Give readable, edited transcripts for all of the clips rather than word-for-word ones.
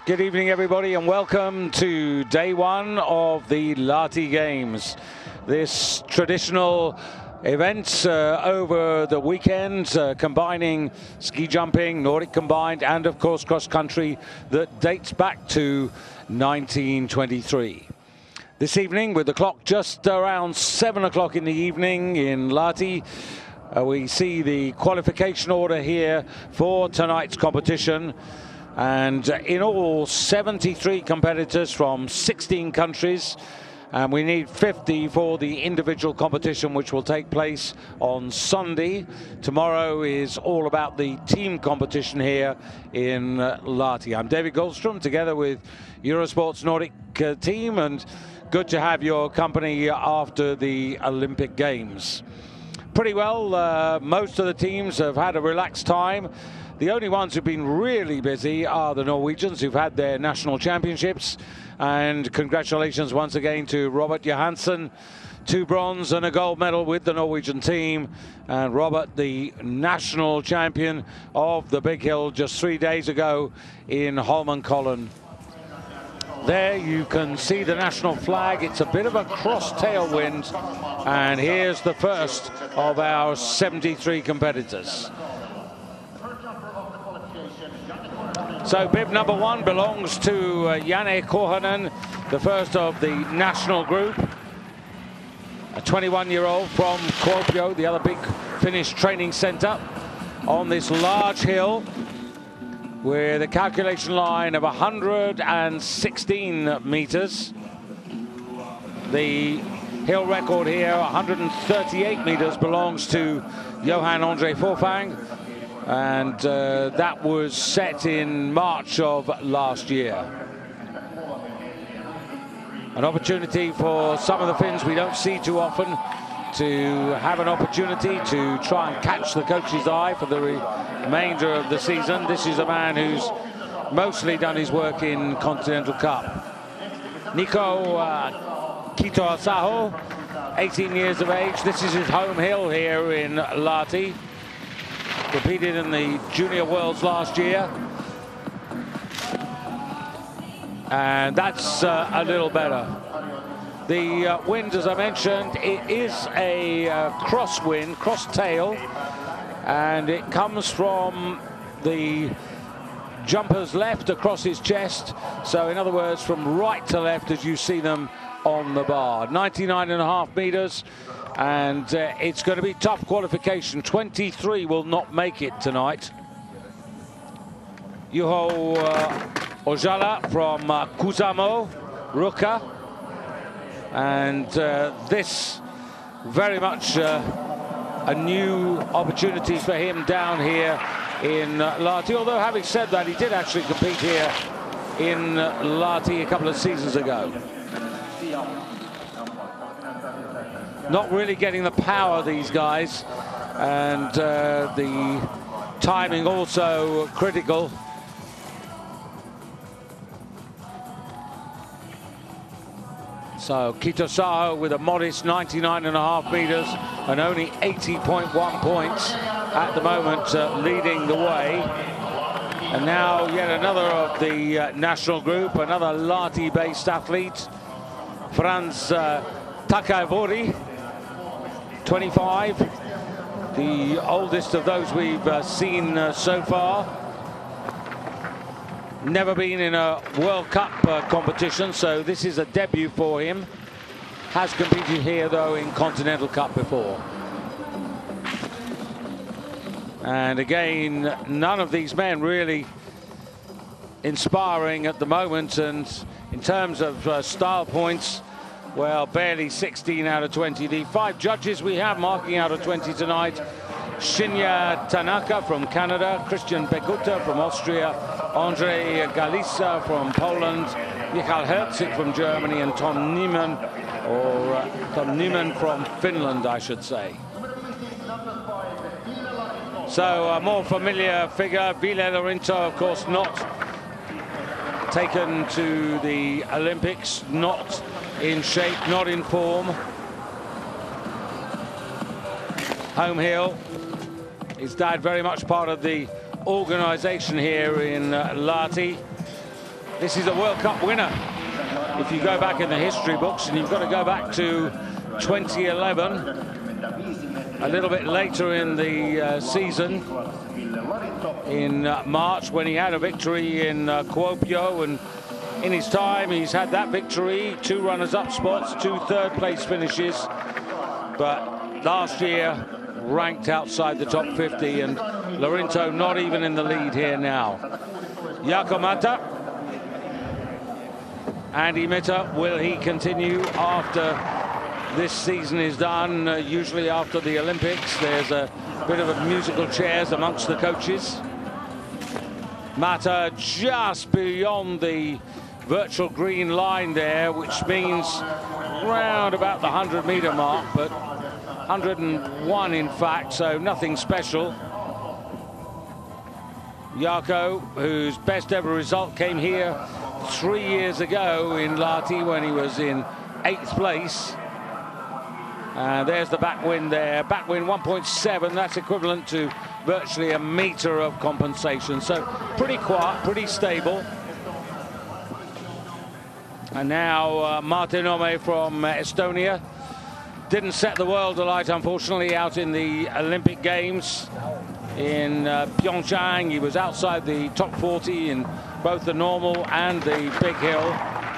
Good evening, everybody, and welcome to day one of the LICQ Games. This traditional event over the weekend, combining ski jumping, Nordic combined, and of course cross-country, that dates back to 1923. This evening, with the clock just around 7 o'clock in the evening in LICQ, we see the qualification order here for tonight's competition. And in all, 73 competitors from 16 countries, and we need 50 for the individual competition, which will take place on Sunday. Tomorrow is all about the team competition here in LICQ. I'm David Goldstrom, together with Eurosport's Nordic team, and good to have your company after the Olympic Games. Pretty well, most of the teams have had a relaxed time. The only ones who've been really busy are the Norwegians, who've had their national championships. And congratulations once again to Robert Johansen, 2 bronze and a gold medal with the Norwegian team. And Robert, the national champion of the Big Hill just 3 days ago in Holmenkollen. There you can see the national flag. It's a bit of a cross tailwind. And here's the first of our 73 competitors. So bib number 1 belongs to Janne Korhonen, the first of the national group. A 21-year-old from Kuopio, the other big Finnish training center, on this large hill with a calculation line of 116 meters. The hill record here, 138 meters, belongs to Johan Andre Forfang. And that was set in March of last year. An opportunity for some of the Finns we don't see too often to have an opportunity to try and catch the coach's eye for the remainder of the season. This is a man who's mostly done his work in Continental Cup. Nico Kitosaho, 18 years of age. This is his home hill here in LICQ. Competed in the Junior Worlds last year. And that's a little better. The wind, as I mentioned, it is a crosswind, cross tail, and it comes from the jumper's left across his chest. So in other words, from right to left as you see them on the bar. 99.5 meters. And it's going to be tough qualification. 23 will not make it tonight. Juho Ojala from Kuusamo, Ruka. And this very much a new opportunity for him down here in LICQ. Although having said that, he did actually compete here in LICQ a couple of seasons ago. Not really getting the power, these guys, and the timing also critical. So Kitosaho with a modest 99.5 meters and only 80.1 points at the moment, leading the way. And now yet another of the national group, another LICQ-based athlete, Frans Takavori. 25, the oldest of those we've seen so far. Never been in a World Cup competition, so this is a debut for him. Has competed here, though, in Continental Cup before. And again, none of these men really inspiring at the moment. And in terms of style points, well, barely 16 out of 20. The 5 judges we have marking out of 20 tonight: Shinya Tanaka from Canada, Christian Beguta from Austria, Andre Galisa from Poland, Michael Herzig from Germany, and Tom Niemann, or Tom Niemann from Finland, I should say. So a more familiar figure, Ville Lorinto, of course, not taken to the Olympics, not in shape, not in form. Home hill. His dad very much part of the organisation here in LICQ. This is a World Cup winner. If you go back in the history books, and you've got to go back to 2011, a little bit later in the season, in March, when he had a victory in Kuopio, and in his time he's had that victory, 2 runners-up spots, 2 third-place finishes, but last year ranked outside the top 50, and Lorinto not even in the lead here now. Jaakko Mata, Andy Mitter, will he continue after this season is done? Usually after the Olympics there's a bit of a musical chairs amongst the coaches. Mata just beyond the virtual green line there, which means round about the 100-meter mark, but 101 in fact, so nothing special. Jaakko, whose best ever result came here 3 years ago in Lahti when he was in 8th place. There's the backwind there. Backwind 1.7, that's equivalent to virtually a meter of compensation. So pretty quiet, pretty stable. And now Martin Ome from Estonia. Didn't set the world alight, unfortunately, out in the Olympic Games in Pyeongchang. He was outside the top 40 in both the normal and the big hill.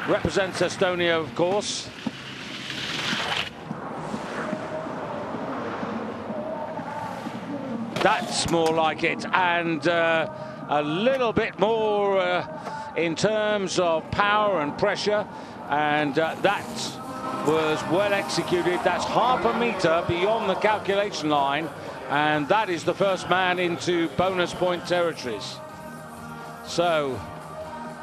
Represents Estonia, of course. That's more like it, and a little bit more in terms of power and pressure, and that was well executed. That's half a meter beyond the calculation line, and that is the first man into bonus point territories. So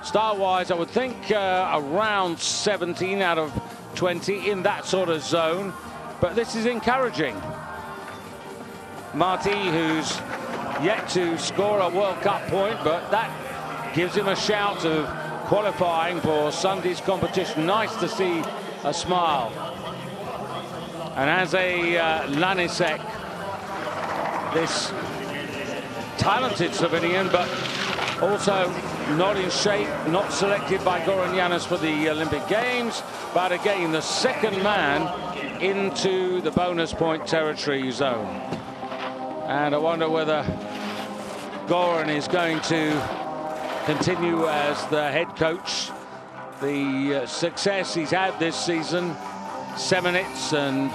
star-wise, I would think around 17 out of 20 in that sort of zone, but this is encouraging. Marty, who's yet to score a World Cup point, but that gives him a shout of qualifying for Sunday's competition. Nice to see a smile. And as a Lanisek, this talented Slovenian, but also not in shape, not selected by Goran Janus for the Olympic Games, but again the second man into the bonus point territory zone. And I wonder whether Goran is going to continue as the head coach. The success he's had this season, Semenits and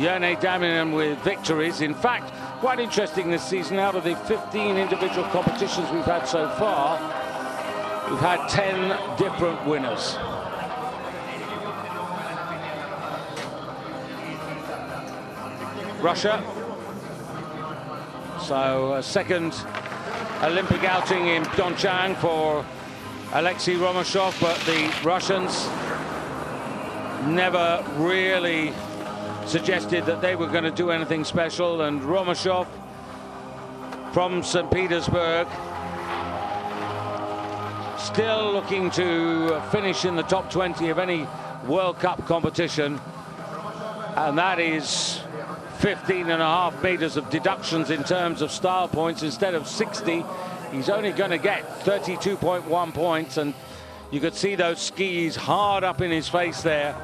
Jerne Daminen with victories. In fact, quite interesting this season, out of the 15 individual competitions we've had so far, we've had 10 different winners. Russia. So a second Olympic outing in Pyeongchang for Alexei Romashov, but the Russians never really suggested that they were going to do anything special, and Romashov from St. Petersburg still looking to finish in the top 20 of any World Cup competition, and that is 15.5 meters of deductions in terms of style points. Instead of 60, he's only going to get 32.1 points, and you could see those skis hard up in his face there,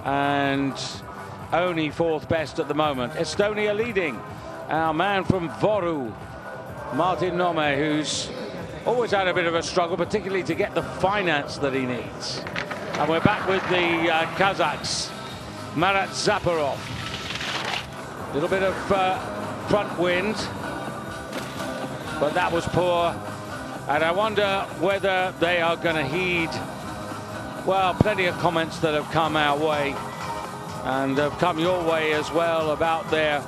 and only 4th best at the moment. Estonia leading. Our man from Voru, Martin Ome, who's always had a bit of a struggle, particularly to get the finance that he needs. And we're back with the Kazakhs. Marat Zaporov. A little bit of front wind, but that was poor. And I wonder whether they are going to heed, well, plenty of comments that have come our way and have come your way as well about their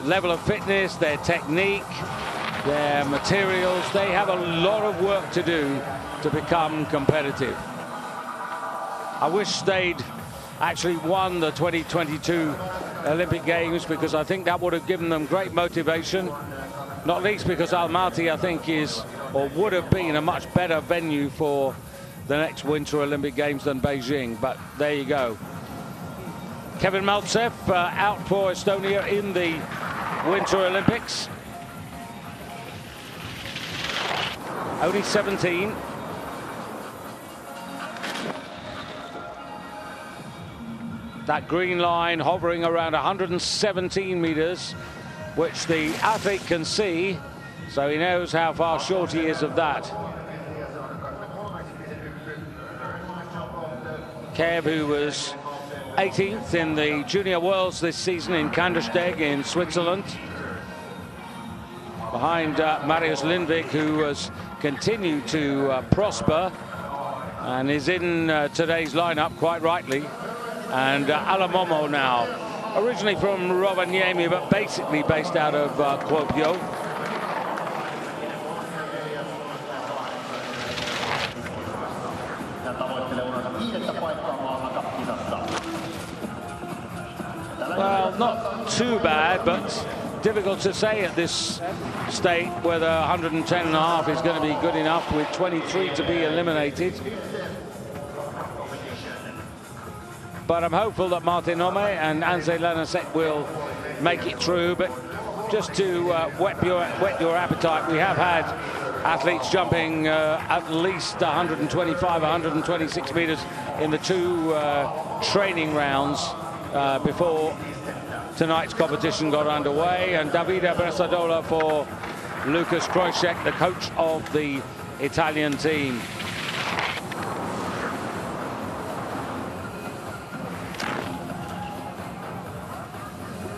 level of fitness, their technique, their materials. They have a lot of work to do to become competitive. I wish they'd actually won the 2022 Olympic Games, because I think that would have given them great motivation, not least because Almaty, I think, is or would have been a much better venue for the next Winter Olympic Games than Beijing. But there you go. Kevin Maltsev out for Estonia in the Winter Olympics. Only 17. That green line hovering around 117 meters, which the athlete can see, so he knows how far short he is of that. Kev, who was 18th in the Junior Worlds this season in Kandersteg in Switzerland, behind Marius Lindvik, who has continued to prosper and is in today's lineup quite rightly. And Alamomo now, originally from Rovaniemi, but basically based out of Kuopio. Well, not too bad, but difficult to say at this state whether 110.5 is going to be good enough with 23 to be eliminated. But I'm hopeful that Martin Ome and Anze Lanasek will make it through. But just to whet your appetite, we have had athletes jumping at least 125, 126 meters in the two training rounds before tonight's competition got underway. And Davide Bressadola for Lucas Krojcek, the coach of the Italian team.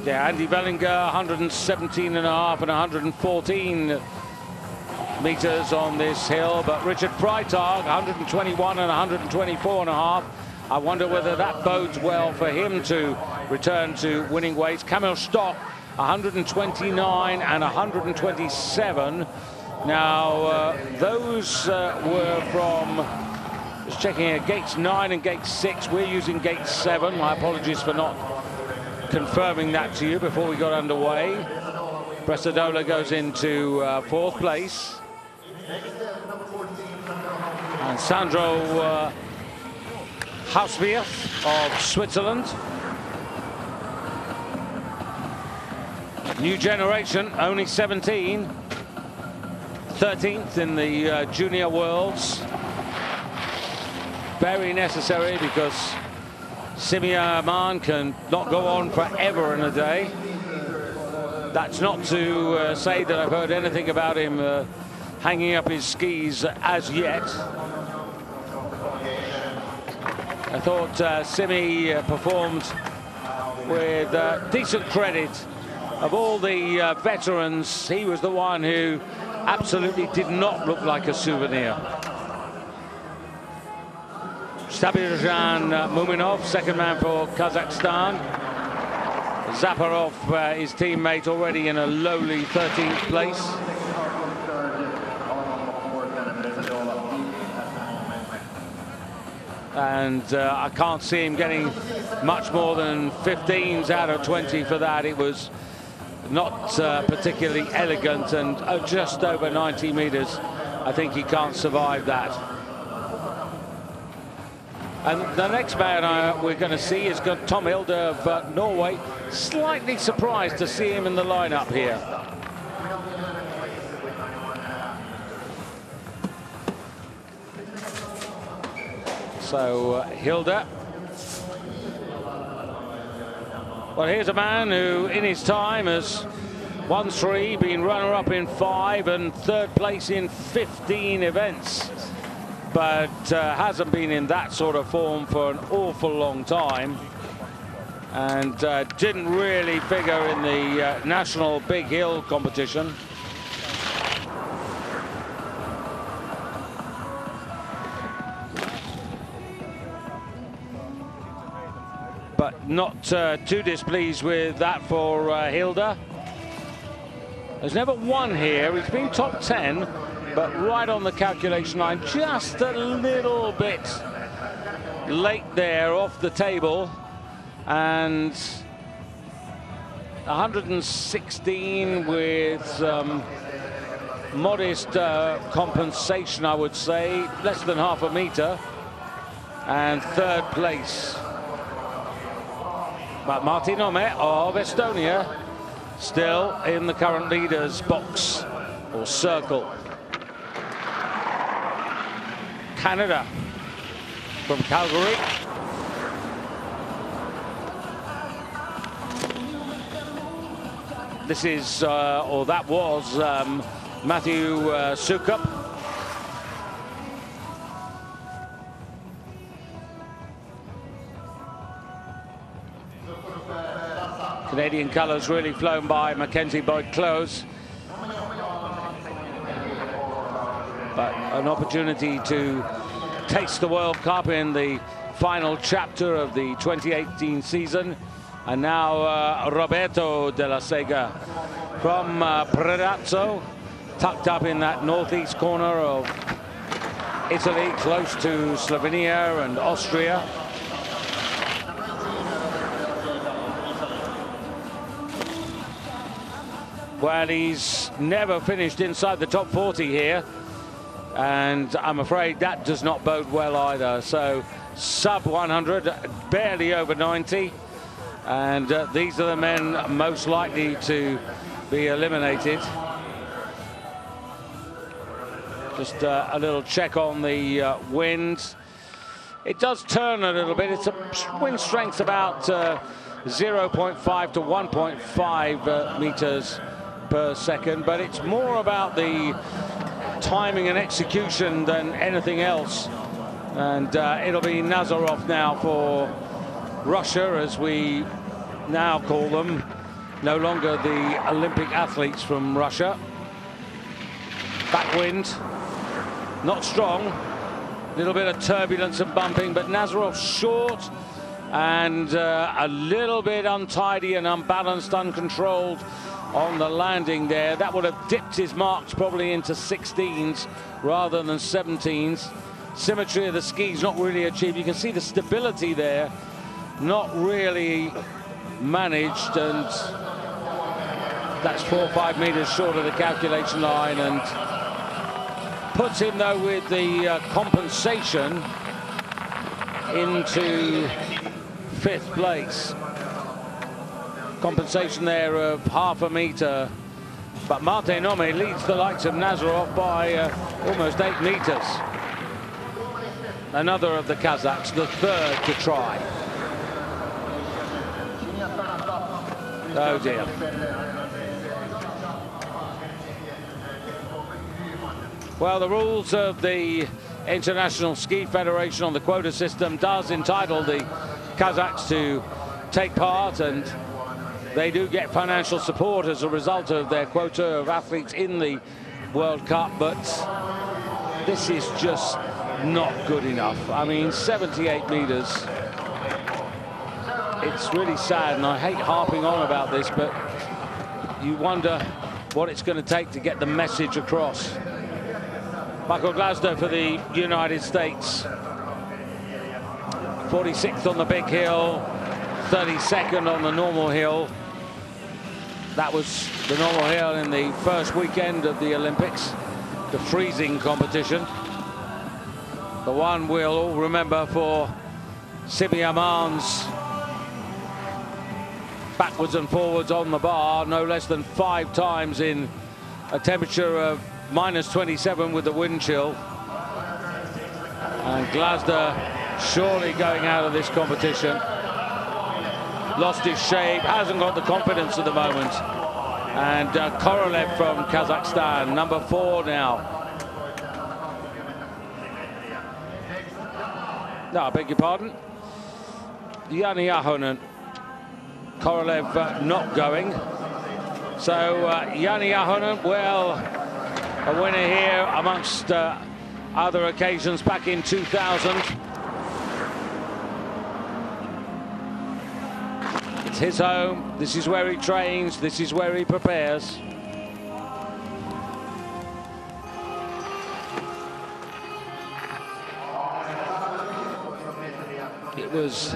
Yeah, Andy Bellinger, 117.5 and 114 meters on this hill, but Richard Freitag, 121 and 124.5. I wonder whether that bodes well for him to return to winning weights. Kamil Stock, 129 and 127. Now, those were from, just checking here, gates 9 and gate 6. We're using gate 7. My apologies for not confirming that to you before we got underway. Bressadola goes into 4th place. And Sandro Hausbier of Switzerland. New generation, only 17. 13th in the Junior Worlds. Very necessary because Simi Aman can not go on forever in a day. That's not to say that I've heard anything about him hanging up his skis as yet. I thought Simi performed with decent credit. Of all the veterans, he was the one who absolutely did not look like a souvenir. Stabirjan Muminov, second man for Kazakhstan. Zaparov, his teammate, already in a lowly 13th place. And I can't see him getting much more than 15s out of 20 for that. It was not particularly elegant, and just over 90 meters. I think he can't survive that. And the next man we're going to see is Tom Hilde of Norway. Slightly surprised to see him in the lineup here. So Hilde. Well, here's a man who in his time has won 3, been runner-up in 5 and 3rd place in 15 events. But hasn't been in that sort of form for an awful long time, and didn't really figure in the national big hill competition. But not too displeased with that for Hilde. Has never won here. He's been top 10. But right on the calculation line, just a little bit late there off the table. And 116 with modest compensation, I would say, less than half a meter, and 3rd place. But Martin Ome of Estonia still in the current leaders box or circle. Canada from Calgary. This is, or that was, Matthew Sukup. Canadian colours really flown by Mackenzie Boyd-Close. But an opportunity to taste the World Cup in the final chapter of the 2018 season. And now Roberto de la Sega from Predazzo, tucked up in that northeast corner of Italy, close to Slovenia and Austria. Well, he's never finished inside the top 40 here, and I'm afraid that does not bode well either. So sub 100, barely over 90, and these are the men most likely to be eliminated. Just a little check on the wind. It does turn a little bit. It's a wind strength about 0.5 to 1.5 meters per second, but it's more about the timing and execution than anything else. And it'll be Nazarov now for Russia, as we now call them, no longer the Olympic athletes from Russia. Backwind, not strong, a little bit of turbulence and bumping, but Nazarov's short and a little bit untidy and unbalanced, uncontrolled on the landing there. That would have dipped his marks probably into 16s rather than 17s. Symmetry of the skis not really achieved. You can see the stability there, not really managed, and that's 4 or 5 meters short of the calculation line, and puts him though with the compensation into 5th place. Compensation there of half a meter, but Mate Nome leads the likes of Nazarov by almost 8 meters. Another of the Kazakhs, the third to try. Oh dear. Well, the rules of the International Ski Federation on the quota system does entitle the Kazakhs to take part, and they do get financial support as a result of their quota of athletes in the World Cup, but this is just not good enough. I mean, 78 meters. It's really sad, and I hate harping on about this, but you wonder what it's going to take to get the message across. Michael Glasgow for the United States. 46th on the big hill, 32nd on the normal hill. That was the normal hill in the first weekend of the Olympics, the freezing competition. The one we'll all remember for Simi Aman's backwards and forwards on the bar, no less than 5 times in a temperature of -27 with the wind chill. And Glasgow surely going out of this competition. Lost his shape, hasn't got the confidence at the moment. And Korolev from Kazakhstan, number 4 now. No, I beg your pardon. Jani Ahonen. Korolev not going. So Jani Ahonen, well, a winner here amongst other occasions back in 2000. It's his home. This is where he trains. This is where he prepares. It was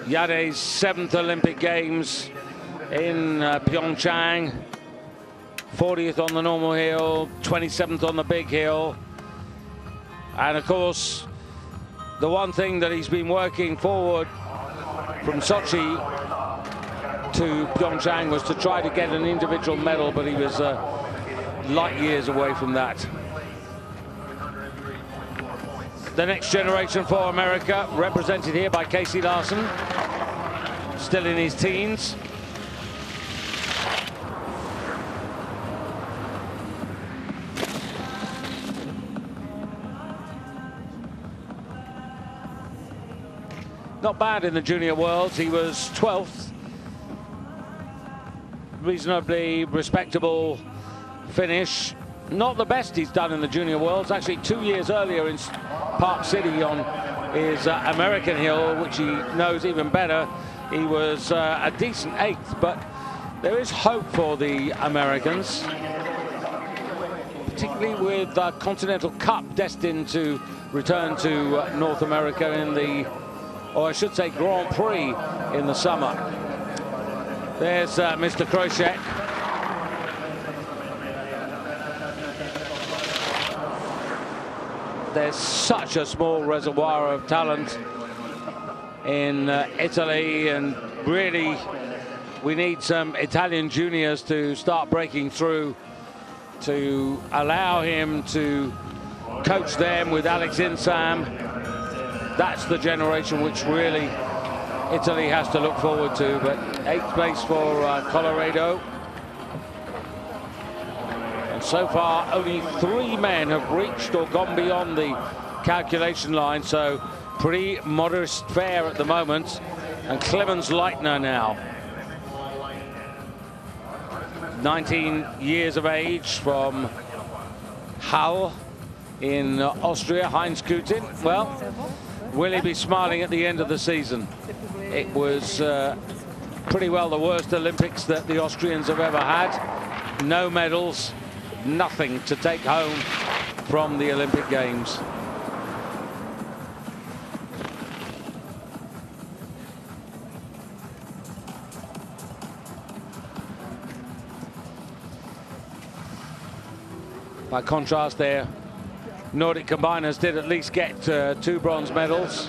Yade's 7th Olympic Games in Pyeongchang. 40th on the normal hill, 27th on the big hill. And of course, the one thing that he's been working forward from Sochi to Pyeongchang was to try to get an individual medal, but he was light years away from that. The next generation for America, represented here by Casey Larson, still in his teens. not bad in the junior worlds. He was 12th. Reasonably respectable finish. Not the best he's done in the junior worlds. Actually, 2 years earlier in Park City on his American hill, which he knows even better, he was a decent 8th, but there is hope for the Americans, particularly with the Continental Cup destined to return to North America in the, or I should say Grand Prix in the summer. There's Mr. Krojcik. There's such a small reservoir of talent in Italy, and really we need some Italian juniors to start breaking through to allow him to coach them with Alex Insam. That's the generation which really Italy has to look forward to. But 8th place for Colorado. And so far, only 3 men have reached or gone beyond the calculation line. So pretty modest fare at the moment. And Clemens Leitner now, 19 years of age, from Halle in Austria, Heinz Kutin. Well, will he be smiling at the end of the season? It was pretty well the worst Olympics that the Austrians have ever had. No medals, nothing to take home from the Olympic Games. By contrast, their Nordic combiners did at least get 2 bronze medals.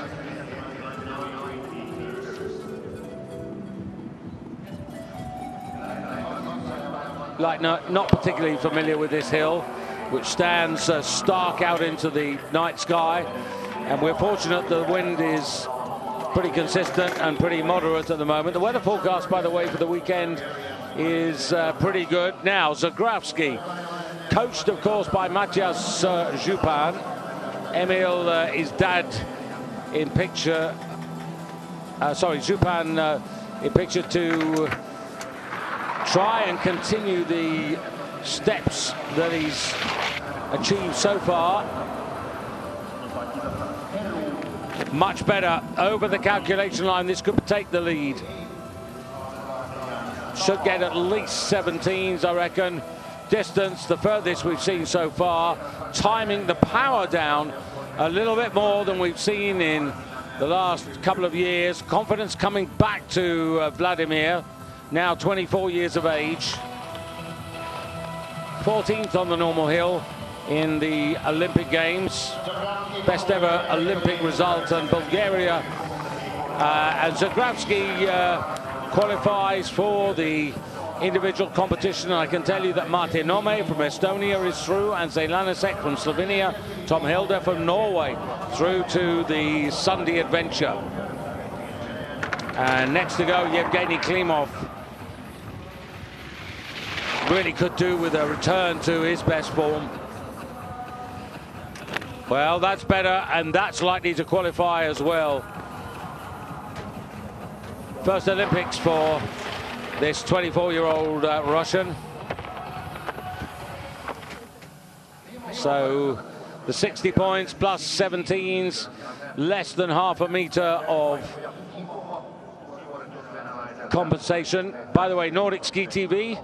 Leitner not particularly familiar with this hill, which stands stark out into the night sky, and we're fortunate the wind is pretty consistent and pretty moderate at the moment. The weather forecast, by the way, for the weekend is pretty good. Now, Zagrawski, coached, of course, by Matthias Jupan. Emil, his dad, in picture. Jupan in picture to try and continue the steps that he's achieved so far. Much better over the calculation line. This could take the lead. Should get at least 17s, I reckon. Distance, the furthest we've seen so far. Timing the power down a little bit more than we've seen in the last couple of years. Confidence coming back to Vladimir, now 24 years of age. 14th on the normal hill in the Olympic Games. Best ever Olympic result, and Bulgaria and Zagrawski qualifies for the individual competition. I can tell you that Martin Nome from Estonia is through, and Zelanesek from Slovenia, Tom Hilde from Norway through to the Sunday adventure. And next to go, Yevgeny Klimov. Really could do with a return to his best form. Well, that's better, and that's likely to qualify as well. First Olympics for this 24-year-old Russian. So the 60 points plus 17s, less than half a meter of compensation. By the way, Nordic Ski TV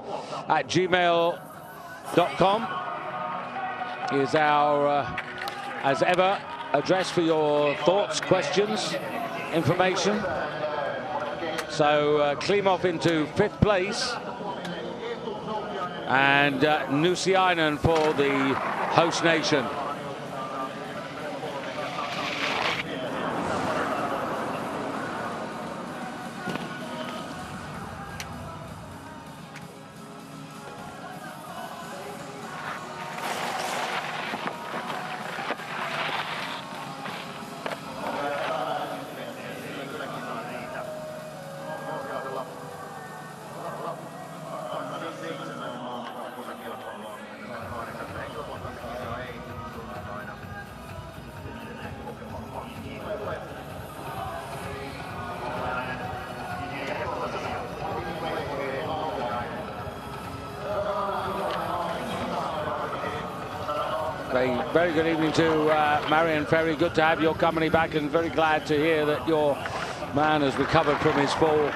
at gmail.com is our, as ever, address for your thoughts, questions, information. So Klimov into 5th place, and Nusiainen for the host nation. A very good evening to Marion Ferry. Good to have your company back, and very glad to hear that your man has recovered from his fall.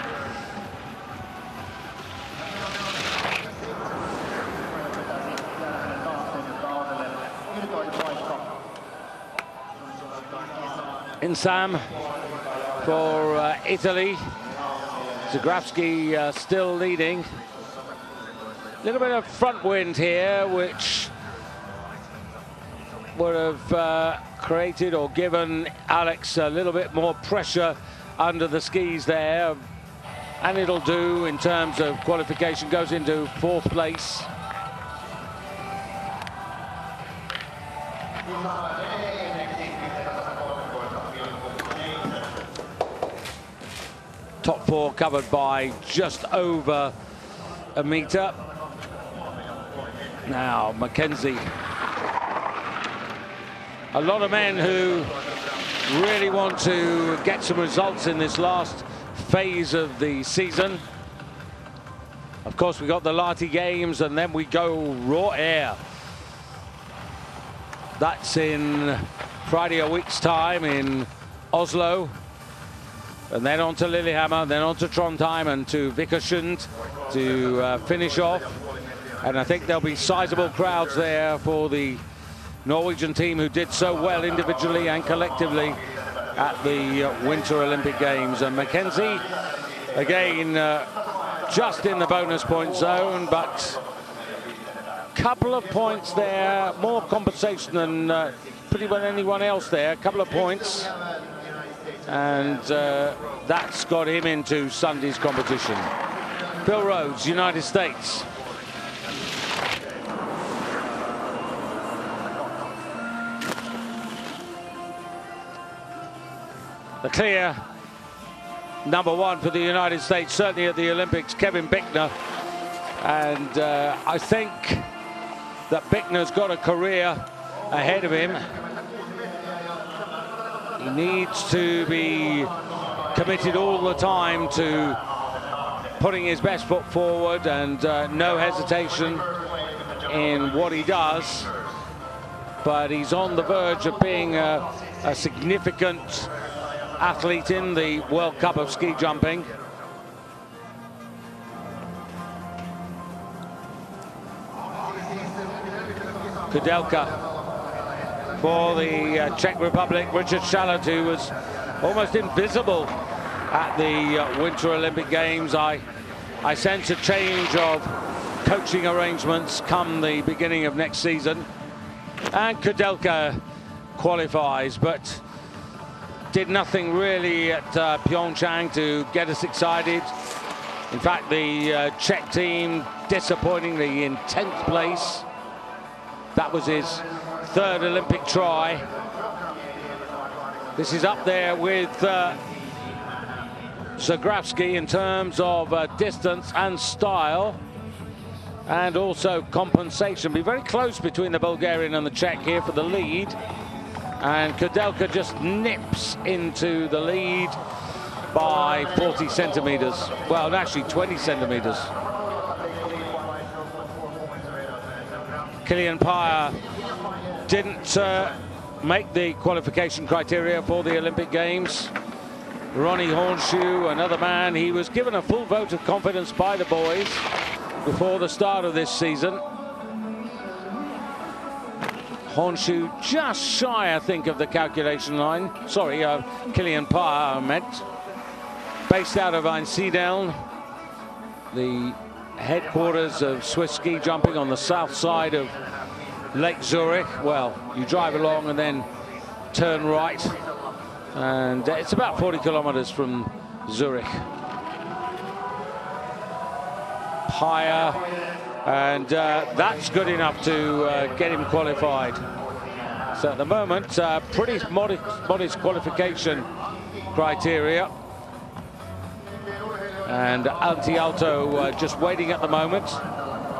Insam for Italy. Zagrawski still leading. A little bit of front wind here, which would have created or given Alex a little bit more pressure under the skis there. And it'll do in terms of qualification, goes into 4th place. Top 4 covered by just over a metre. Now, Mackenzie. A lot of men who really want to get some results in this last phase of the season. Of course, we got the Lahti Games, and then we go Raw Air. That's in Friday a week's time in Oslo. And then on to Lillehammer, then on to Trondheim and to Vikersund to finish off. And I think there'll be sizable crowds there for the Norwegian team who did so well individually and collectively at the Winter Olympic Games. And Mackenzie, again, just in the bonus point zone, but a couple of points there, more compensation than pretty well anyone else there, a couple of points. And that's got him into Sunday's competition. Phil Rhodes, United States. The clear #1 for the United States, certainly at the Olympics, Kevin Bickner. And I think that Bickner's got a career ahead of him. He needs to be committed all the time to putting his best foot forward and no hesitation in what he does. But he's on the verge of being a significant athlete in the World Cup of ski jumping. Kudelka for the Czech Republic. Richard Shalit, who was almost invisible at the Winter Olympic Games. I sense a change of coaching arrangements come the beginning of next season. And Kudelka qualifies, but did nothing really at Pyeongchang to get us excited. In fact, the Czech team disappointingly in 10th place. That was his 3rd Olympic try. This is up there with Zagrawski in terms of distance and style, and also compensation. Be very close between the Bulgarian and the Czech here for the lead. And Kudelka just nips into the lead by 40 centimeters. Well, actually 20 centimeters. Killian Pyer didn't make the qualification criteria for the Olympic Games. Ronnie Hornshoe, another man, he was given a full vote of confidence by the boys before the start of this season. Hornshoe just shy, I think, of the calculation line. Sorry, Killian Pyer, I meant. Based out of Einsiedeln, the headquarters of Swiss ski jumping on the south side of Lake Zurich. Well, you drive along and then turn right, and it's about 40 kilometers from Zurich. Pyer, and that's good enough to get him qualified. So at the moment, pretty modest qualification criteria. And Antti Aalto just waiting at the moment,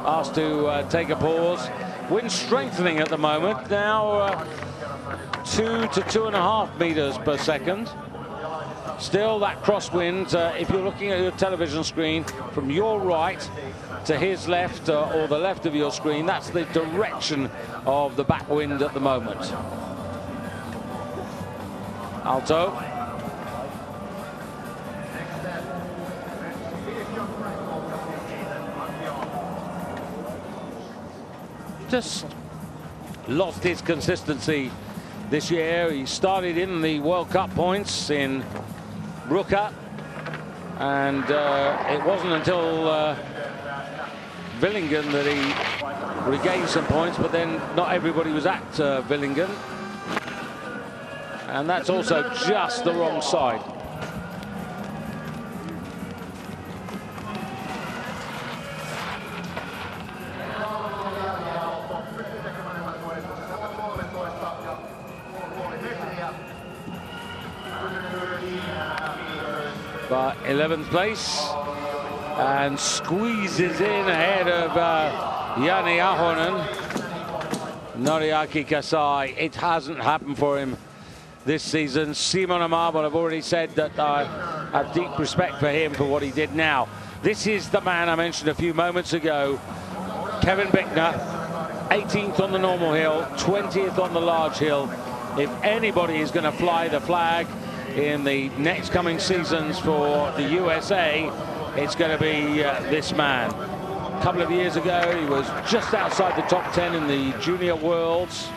asked to take a pause. Wind strengthening at the moment, now 2 to 2.5 meters per second. Still that crosswind, if you're looking at your television screen, from your right to his left, or the left of your screen, that's the direction of the backwind at the moment. Alto. Just lost his consistency this year. He started in the World Cup points in Ruka, and it wasn't until Villingen that he regained some points, but then not everybody was at Villingen, and that's also just the wrong side. But 11th place, and squeezes in ahead of Jani Ahonen. Noriaki Kasai, it hasn't happened for him this season. Simon Amarbon, I've already said that I have deep respect for him for what he did now. This is the man I mentioned a few moments ago, Kevin Bickner, 18th on the normal hill, 20th on the large hill. If anybody is going to fly the flag in the next coming seasons for the USA, it's going to be this man. A couple of years ago, he was just outside the top 10 in the Junior Worlds.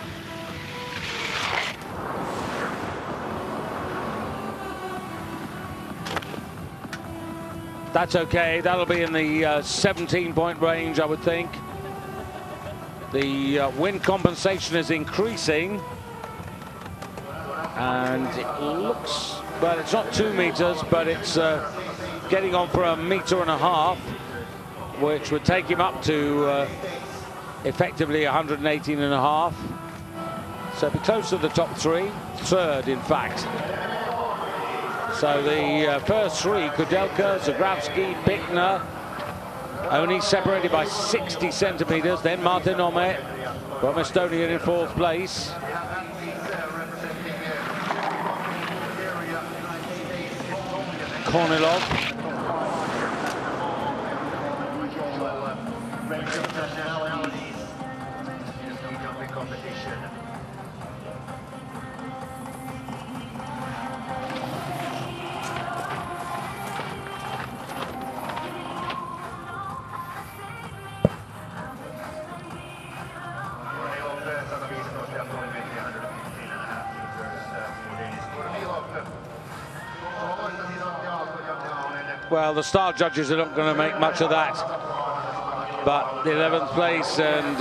That's okay. That'll be in the 17-point range, I would think. The wind compensation is increasing. And it looks, well, it's not 2 meters, but it's getting on for 1.5 meters, which would take him up to effectively 118.5. So be close to the top 3, third in fact. So the first 3, Kudelka, Zagravsky, Bickner, only separated by 60 centimeters. Then Martin Ome from Estonia in 4th place. Kornilov. Well, the star judges are not going to make much of that, but the 11th place, and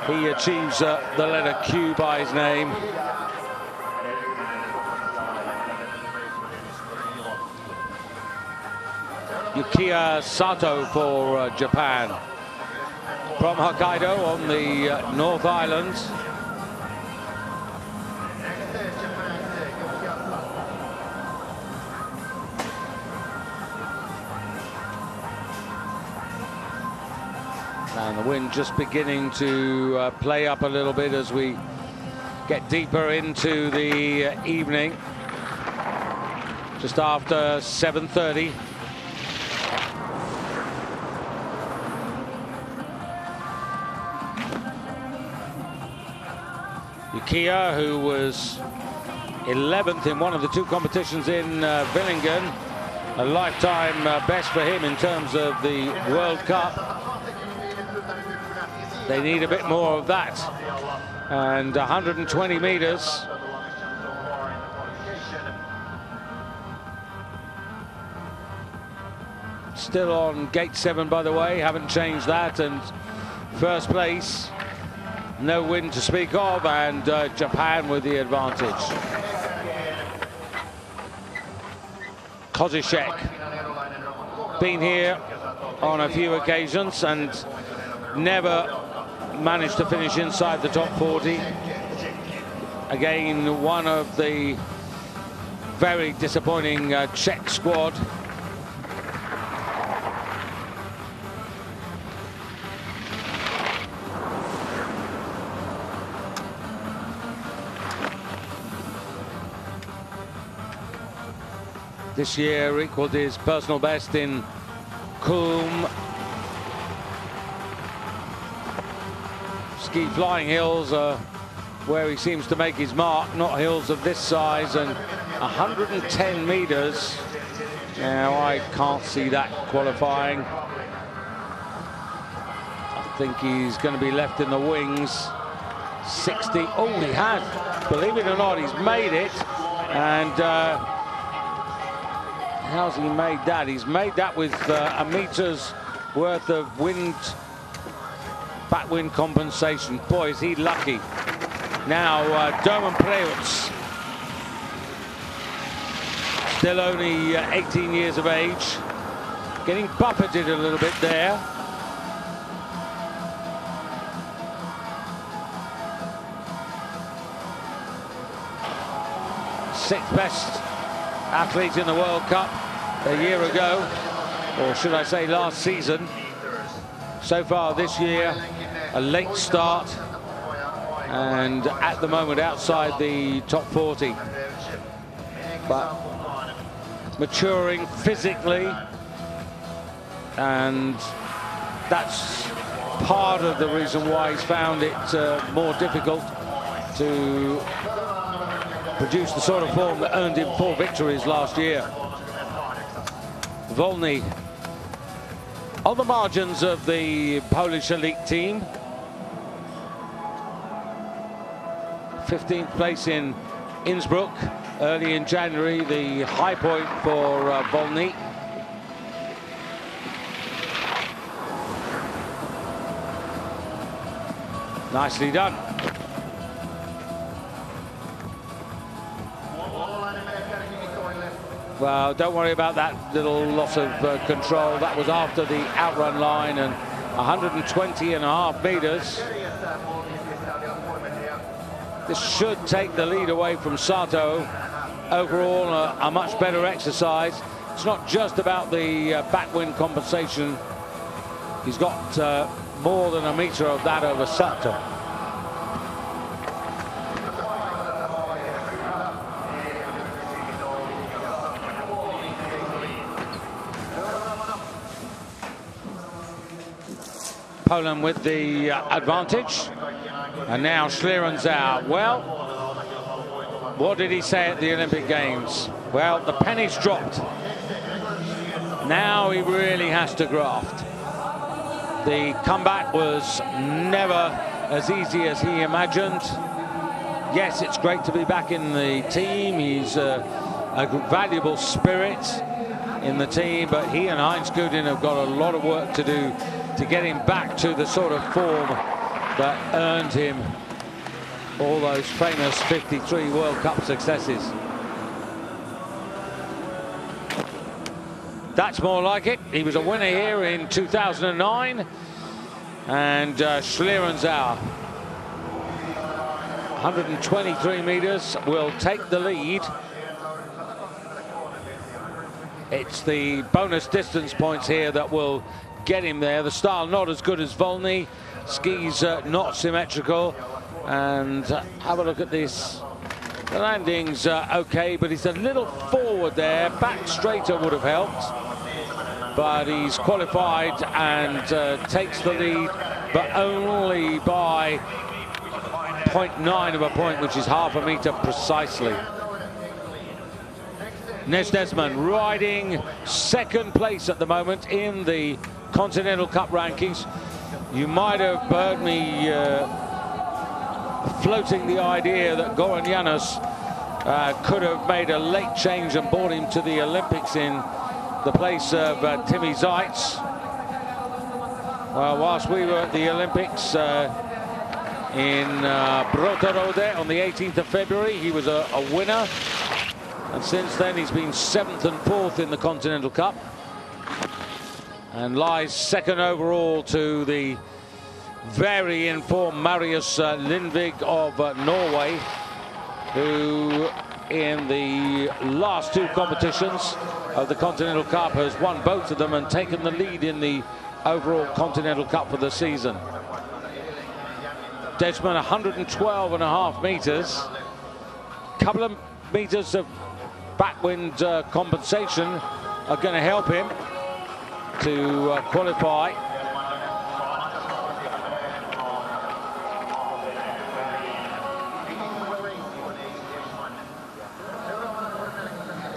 he achieves the letter Q by his name. Yukiya Sato for Japan, from Hokkaido on the North Island. And the wind just beginning to play up a little bit as we get deeper into the evening, just after 7:30. Yukiya, who was 11th in one of the 2 competitions in Villingen, a lifetime best for him in terms of the World Cup. They need a bit more of that, and 120 meters. Still on gate 7, by the way, haven't changed that, and first place, no wind to speak of, and Japan with the advantage. Kozishek, been here on a few occasions and never managed to finish inside the top 40. Again, one of the very disappointing Czech squad. This year equaled his personal best in Kulm. Ski flying hills are where he seems to make his mark, not hills of this size, and 110 meters. Now I can't see that qualifying. I think he's going to be left in the wings. 60. Oh, he has. Believe it or not, he's made it. And how's he made that? He's made that with a meter's worth of backwind compensation. Boy, is he lucky. Now, Domen Preutz, still only 18 years of age, getting buffeted a little bit there. Sixth best athlete in the World Cup a year ago, or should I say last season. So far this year, a late start, and at the moment outside the top 40. But maturing physically, and that's part of the reason why he's found it more difficult to produce the sort of form that earned him 4 victories last year. Wolny on the margins of the Polish elite team. 15th place in Innsbruck early in January, the high point for Wolny. Nicely done. Well, don't worry about that little loss of control. That was after the outrun line, and 120.5 meters. This should take the lead away from Sato. Overall, a much better exercise. It's not just about the backwind compensation. He's got more than a meter of that over Sato. Poland with the advantage, and now Schlierenzau. Well, what did he say at the Olympic Games? Well, the penny's dropped. Now he really has to graft. The comeback was never as easy as he imagined. Yes, it's great to be back in the team. He's a valuable spirit in the team, but he and Heinz Gudin have got a lot of work to do to get him back to the sort of form that earned him all those famous 53 World Cup successes. That's more like it. He was a winner here in 2009, and Schlierenzau, 123 meters, will take the lead. It's the bonus distance points here that will get him there. The style not as good as Wolny. Skis not symmetrical. And have a look at this. The landing's okay, but he's a little forward there. Back straighter would have helped. But he's qualified and takes the lead, but only by 0.9 of a point, which is half a meter precisely. Nesdesman riding second place at the moment in the Continental Cup rankings. You might have heard me floating the idea that Goran Janus could have made a late change and brought him to the Olympics in the place of Timmy Zeitz. Well, whilst we were at the Olympics in Brotherode on the 18th of February, he was a winner. And since then, he's been 7th and 4th in the Continental Cup, and lies second overall to the very informed Marius Lindvig of Norway, who in the last 2 competitions of the Continental Cup has won both of them and taken the lead in the overall Continental Cup for the season. Desmond, 112.5 meters, couple of meters of backwind compensation are going to help him to qualify.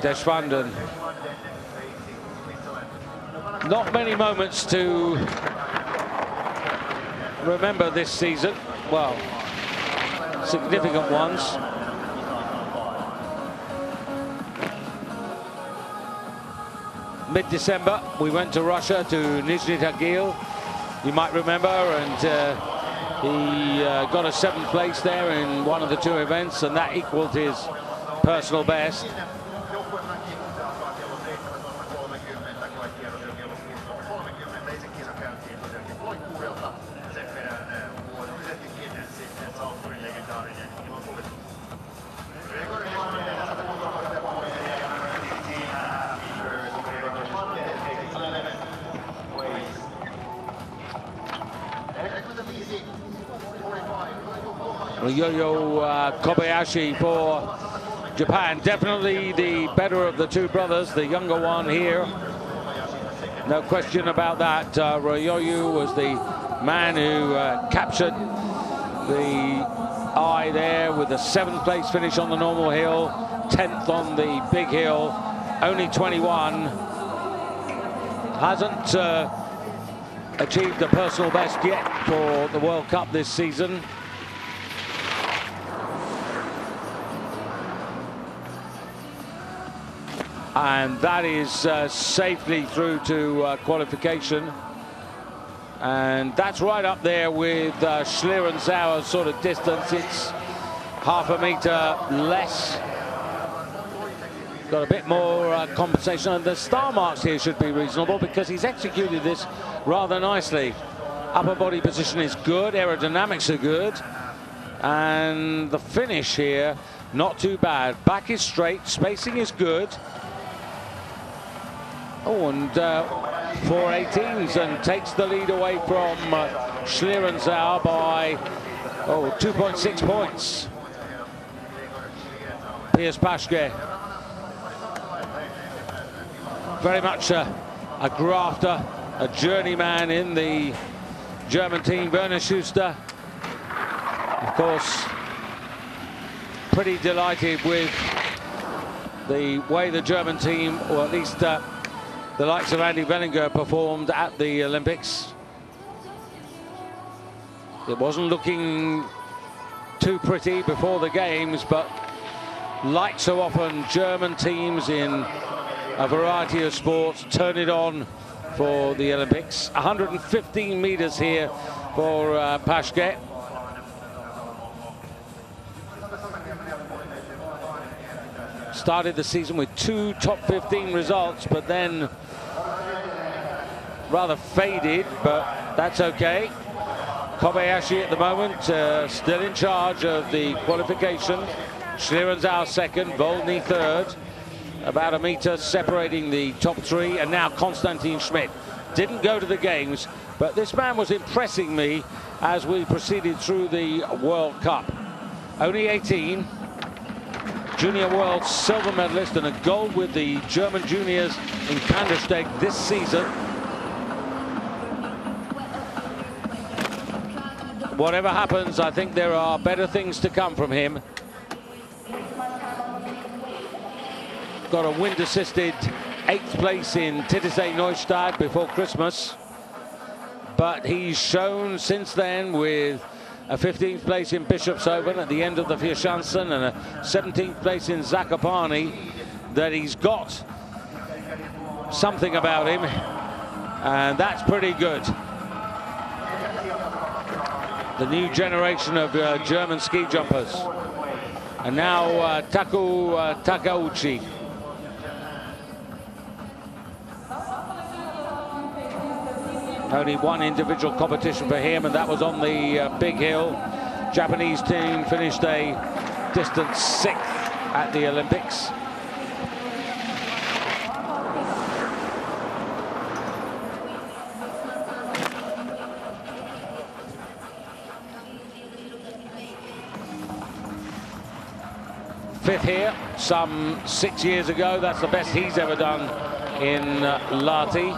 Deschwanden. Not many moments to remember this season. Well, significant ones. Mid-December, we went to Russia, to Nizhny Tagil, you might remember, and he got a 7th place there in one of the 2 events, and that equaled his personal best. Yo-Yo Kobayashi for Japan, definitely the better of the 2 brothers, the younger one here. No question about that. Ryoyu was the man who captured the eye there with a 7th place finish on the normal hill, 10th on the big hill, only 21. Hasn't achieved a personal best yet for the World Cup this season. And that is safely through to qualification. And that's right up there with Schlierenzauer's sort of distance. It's half a meter less. Got a bit more compensation. And the star marks here should be reasonable because he's executed this rather nicely. Upper body position is good. Aerodynamics are good. And the finish here, not too bad. Back is straight. Spacing is good. Oh, and 4.18s and takes the lead away from Schlierenzauer by 2.6 points. Piers Paschke, very much a grafter, a journeyman in the German team. Werner Schuster, of course, pretty delighted with the way the German team, or at least the likes of Andy Wellinger, performed at the Olympics. It wasn't looking too pretty before the games, but like so often, German teams in a variety of sports turn it on for the Olympics. 115 meters here for Paschke. Started the season with 2 top 15 results, but then rather faded, but that's okay. Kobayashi at the moment still in charge of the qualification. Schlierenzauer 2nd, Volny 3rd. About a meter separating the top 3, and now Konstantin Schmidt. Didn't go to the games, but this man was impressing me as we proceeded through the World Cup. Only 18. Junior World silver medalist and a gold with the German juniors in Kandersteg this season. Whatever happens, I think there are better things to come from him. Got a wind-assisted 8th place in Titisee Neustadt before Christmas. But he's shown since then with a 15th place in Bischofshofen at the end of the Vierschanzen and a 17th place in Zakopane that he's got something about him, and that's pretty good. The new generation of German ski jumpers. And now Taku Takauchi. Only one individual competition for him, and that was on the big hill. Japanese team finished a distance 6th at the Olympics. fifth here some 6 years ago. That's the best he's ever done in Lahti.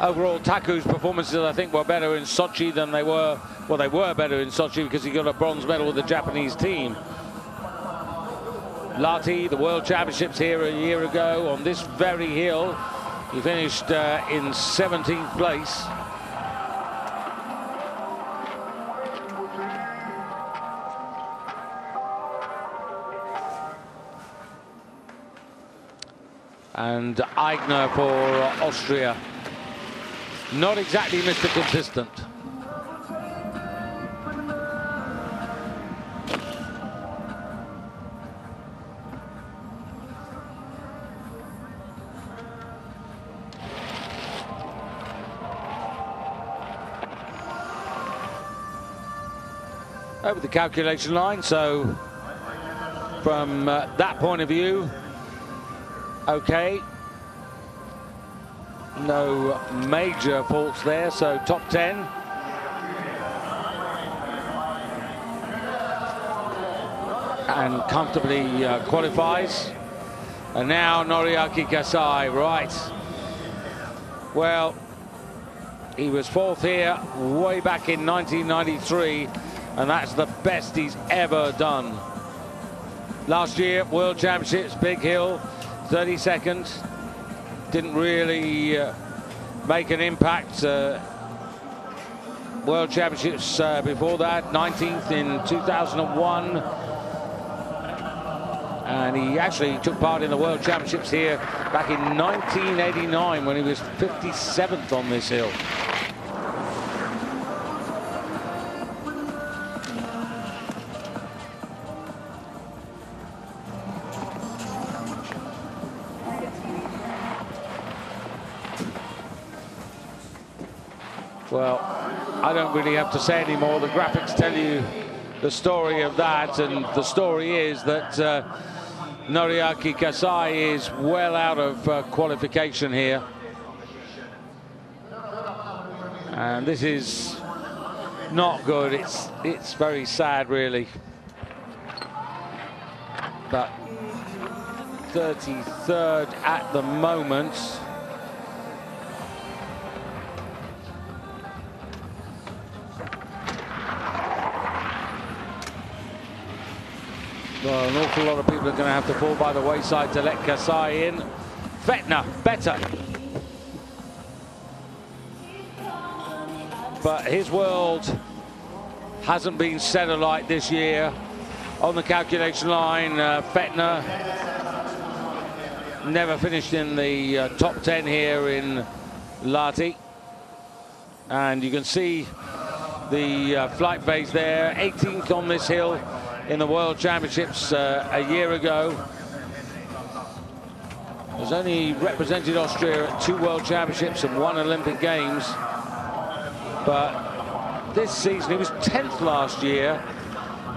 Overall, Taku's performances, I think, were better in Sochi than they were. Well, they were better in Sochi because he got a bronze medal with the Japanese team. Lahti, the World Championships here a year ago on this very hill. He finished in 17th place. And Aigner for Austria. Not exactly Mr. Consistent. Over the calculation line, so from that point of view, okay, no major faults there, so top 10. And comfortably qualifies. And now Noriaki Kasai, right. Well, he was fourth here way back in 1993, and that's the best he's ever done. Last year, World Championships, big hill, 32nd. Didn't really make an impact. World Championships before that, 19th in 2001. And he actually took part in the World Championships here back in 1989 when he was 57th on this hill. Well, I don't really have to say any more. The graphics tell you the story of that, and the story is that Noriaki Kasai is well out of qualification here. And this is not good. It's very sad, really. But 33rd at the moment. Well, an awful lot of people are going to have to fall by the wayside to let Kasai in. Fettner, better. But his world hasn't been set alight this year. On the calculation line, Fettner never finished in the top 10 here in Lahti. And you can see the flight phase there, 18th on this hill in the World Championships a year ago. Has only represented Austria at 2 World Championships and 1 Olympic Games. But this season, he was 10th last year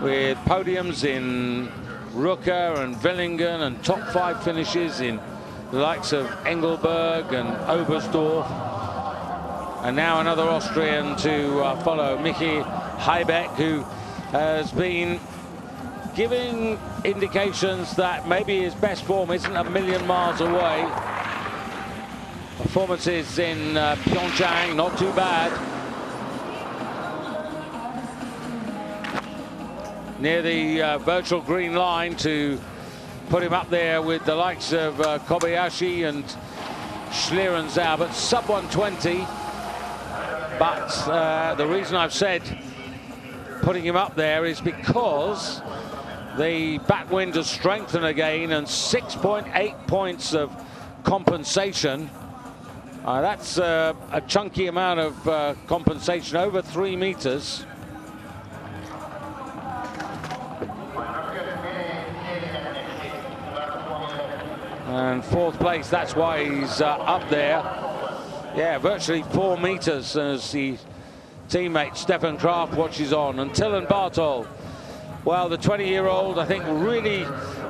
with podiums in Rucker and Villingen and top 5 finishes in the likes of Engelberg and Oberstdorf. And now another Austrian to follow, Michi Heibeck, who has been giving indications that maybe his best form isn't a million miles away. Performances in Pyeongchang, not too bad. Near the virtual green line to put him up there with the likes of Kobayashi and Schlierenzau, but sub 120. But the reason I've said putting him up there is because the backwind has strengthened again, and 6.8 points of compensation. That's a chunky amount of compensation, over 3 meters. And 4th place, that's why he's up there. Yeah, virtually 4 meters as the teammate Stefan Kraft watches on. And Tillen Bartol, well, the 20-year-old, I think, really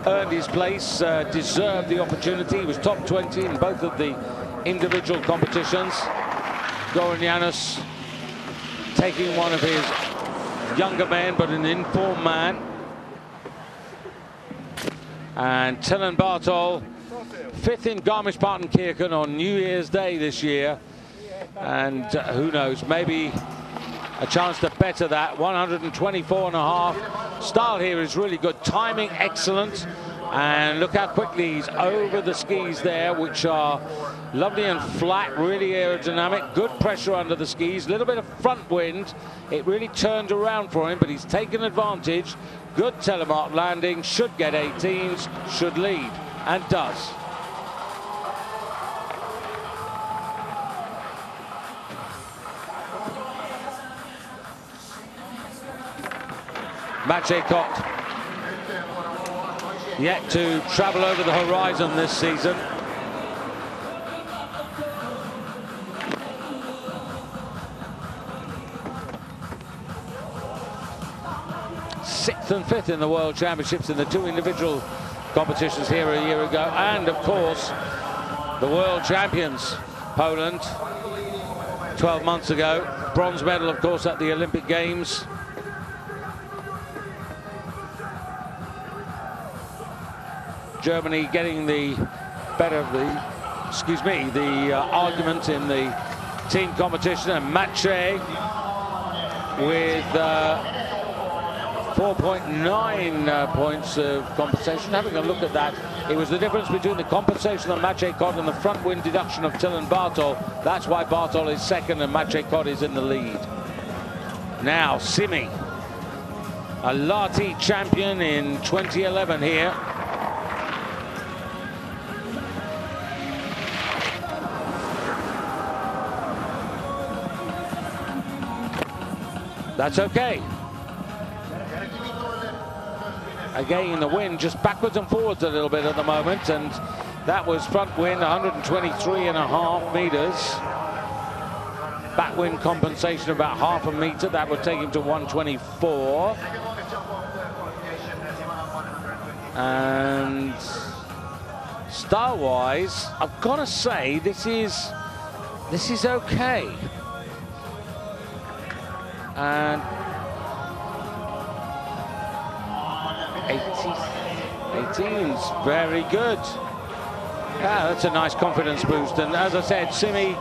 earned his place, deserved the opportunity. He was top 20 in both of the individual competitions. Goran Janus taking one of his younger men, but an informed man. And Tillon Bartol, 5th in Garmisch-Partenkirchen on New Year's Day this year. And who knows, maybe a chance to better that. 124.5. Style here is really good. Timing excellent. And look how quickly he's over the skis there, which are lovely and flat, really aerodynamic. Good pressure under the skis. A little bit of front wind. It really turned around for him, but he's taken advantage. Good telemark landing. Should get 18s. Should lead. And does. Maciej Kot yet to travel over the horizon this season. Sixth and 5th in the World Championships in the 2 individual competitions here a year ago. And, of course, the World Champions, Poland, 12 months ago. Bronze medal, of course, at the Olympic Games. Germany getting the better of the, argument in the team competition, and Maciej with 4.9 points of compensation. Having a look at that, it was the difference between the compensation of Maciej Kot and the front wind deduction of Tillon Bartol. That's why Bartol is second and Maciej Kot is in the lead. Now Simi, a Lahti champion in 2011 here. That's okay. Again, the wind just backwards and forwards a little bit at the moment, and that was front wind, 123.5 meters. Back wind compensation about half a meter. That would take him to 124. And style-wise, I've got to say this is okay. And 18's very good. Yeah, that's a nice confidence boost. And as I said, Simi,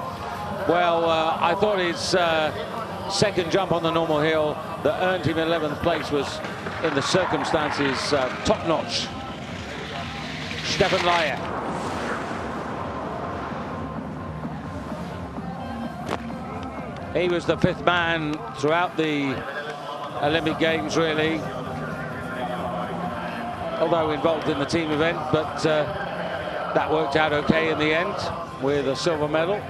well, I thought his second jump on the normal hill that earned him 11th place was, in the circumstances, top-notch. Stefan Laie. He was the 5th man throughout the Olympic Games, really. Although involved in the team event, but that worked out okay in the end with a silver medal.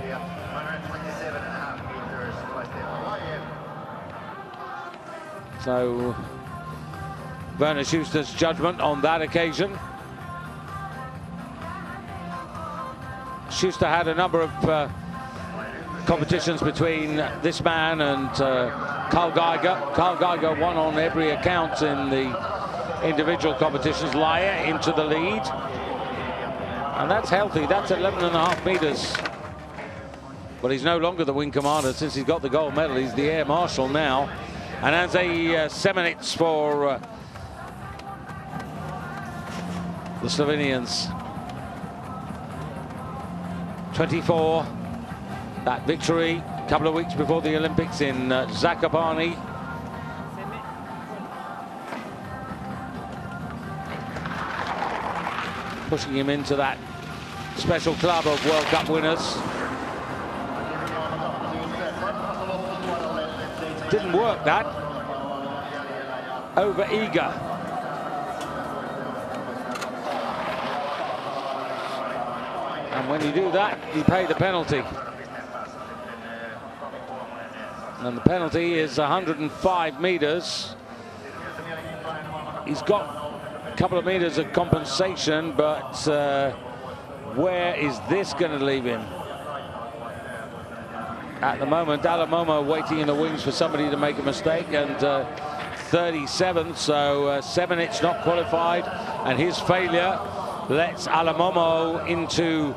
So Werner Schuster's judgment on that occasion. Schuster had a number of competitions between this man and Karl Geiger. Karl Geiger won on every account in the individual competitions. Laie into the lead. And that's healthy. That's 11.5 meters. But he's no longer the wing commander since he's got the gold medal. He's the air marshal now. And as a Semenits for the Slovenians. 24. That victory a couple of weeks before the Olympics in Zakopane. Pushing him into that special club of World Cup winners. Didn't work that. Over eager. And when you do that, you pay the penalty. And the penalty is 105 meters. He's got a couple of meters of compensation, but where is this going to leave him? At the moment, Alamomo waiting in the wings for somebody to make a mistake, and 37th, so Semenits not qualified, and his failure lets Alamomo into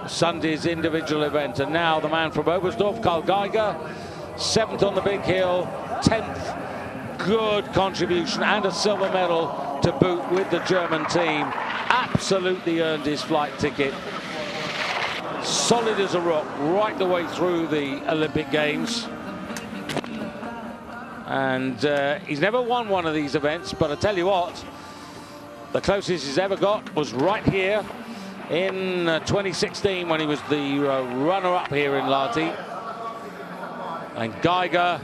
Sunday's individual event. And now the man from Oberstdorf, Karl Geiger, 7th on the big hill, 10th good contribution and a silver medal to boot with the German team. Absolutely earned his flight ticket. Solid as a rock right the way through the Olympic Games. And he's never won one of these events, but I tell you what, the closest he's ever got was right here in 2016 when he was the runner-up here in Lahti. And Geiger,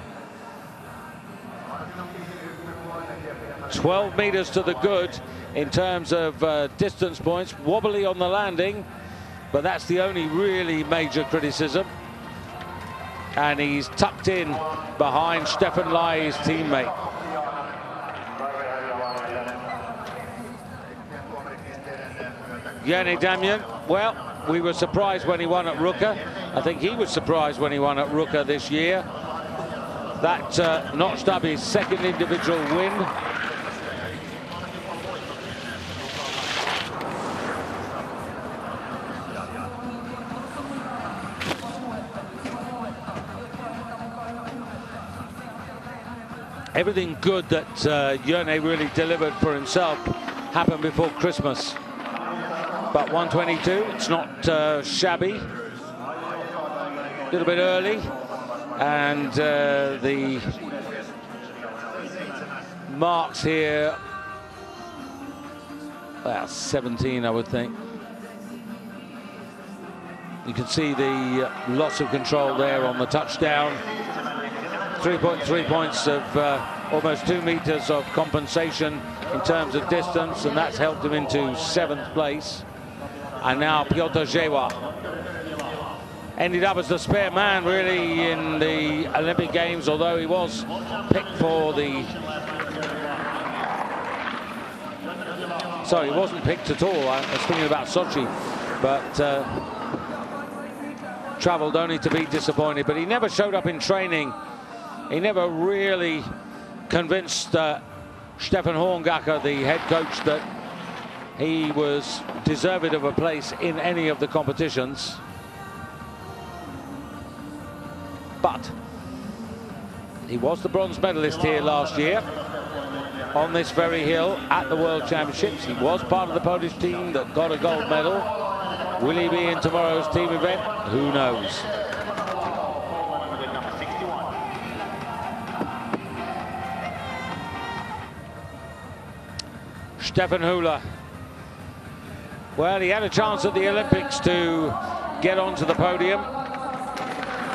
12 meters to the good in terms of distance points, wobbly on the landing, but that's the only really major criticism. And he's tucked in behind Stefan Lai, his teammate. Jenny Damien, well, we were surprised when he won at Ruka. I think he was surprised when he won at Ruka this year. That notched up his second individual win. Everything good that Jörne really delivered for himself happened before Christmas. But 122, it's not shabby. A little bit early. And the marks here, well, 17, I would think. You can see the loss of control there on the touchdown. 3.3 points of almost 2 meters of compensation in terms of distance, and that's helped him into 7th place. And now Piotr Jewa ended up as the spare man really in the Olympic Games, although he was picked for the... Sorry, he wasn't picked at all. I was thinking about Sochi, but travelled only to be disappointed. But he never showed up in training. He never really convinced Stefan Horngacher, the head coach, that he was deserving of a place in any of the competitions. But he was the bronze medalist here last year on this very hill at the World Championships. He was part of the Polish team that got a gold medal. Will he be in tomorrow's team event? Who knows? Stefan Hula. Well, he had a chance at the Olympics to get onto the podium.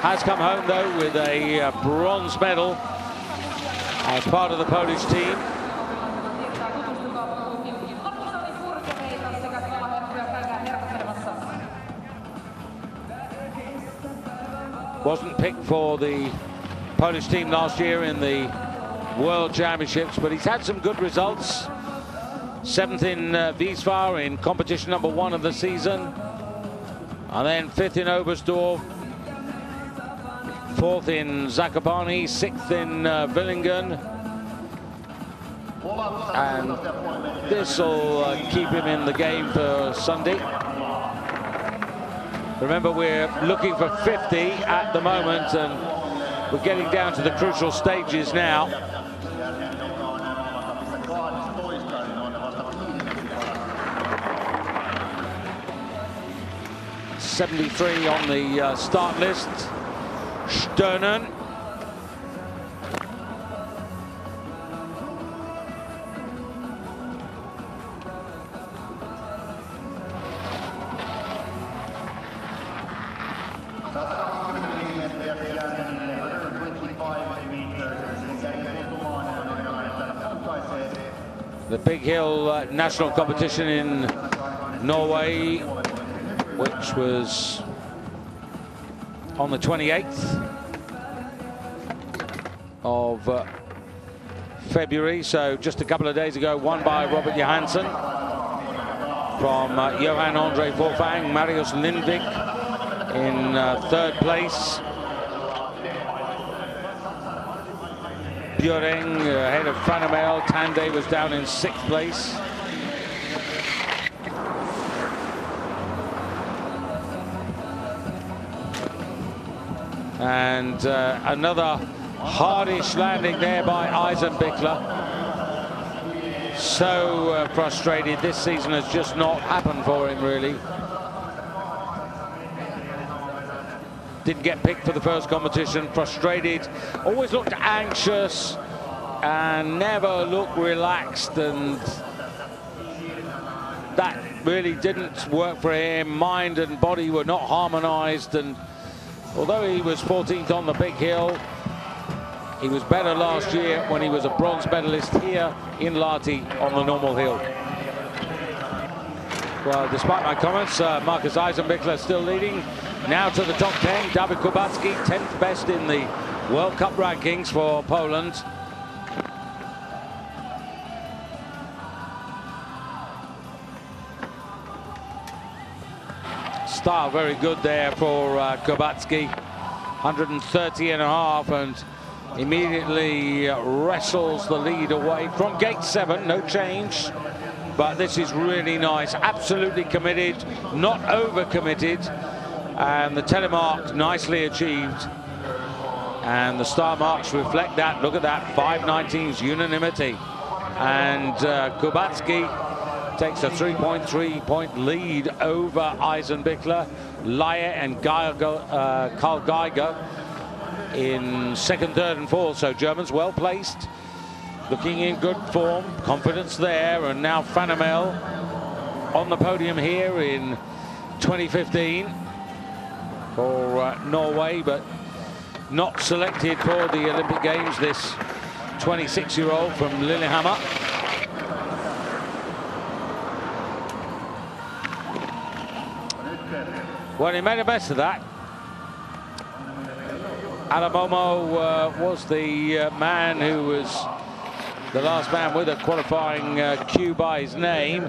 Has come home, though, with a bronze medal as part of the Polish team. Wasn't picked for the Polish team last year in the World Championships, but he's had some good results. 7th in Wiesbaden in competition number 1 of the season, and then 5th in Oberstdorf, 4th in Zakopane, 6th in Villingen, and this will keep him in the game for Sunday. Remember, we're looking for 50 at the moment, and we're getting down to the crucial stages now. 73 on the start list. Sturnen. The Big Hill national competition in Norway, which was on the 28th of February, so just a couple of days ago, won by Robert Johansson from Johan Andre Forfang, Marius Lindvik in 3rd place. Björeng ahead of Franamel. Tande was down in 6th place. And another Hardish landing there by Eisenbichler. So frustrated. This season has just not happened for him, really. Didn't get picked for the first competition. Frustrated. Always looked anxious and never looked relaxed, and that really didn't work for him. Mind and body were not harmonized, and although he was 14th on the big hill, he was better last year when he was a bronze medalist here in Lahti on the normal hill. Well, despite my comments, Marcus Eisenbichler still leading. Now to the top 10, Dawid Kubacki, 10th best in the World Cup rankings for Poland. Style very good there for Kubacki, 130.5, and immediately wrestles the lead away from gate 7. No change, but this is really nice. Absolutely committed, not over committed, and the telemark nicely achieved, and the star marks reflect that. Look at that, 5.19's unanimity, and Kubacki takes a 3.3 point lead over Eisenbichler. Laie and Karl Geiger in second, third and fourth, so Germans well placed, looking in good form, confidence there. And now Fanamel on the podium here in 2015 for Norway, but not selected for the Olympic Games, this 26-year-old from Lillehammer. Well, he made the best of that. Alamomo was the man who was the last man with a qualifying cue by his name,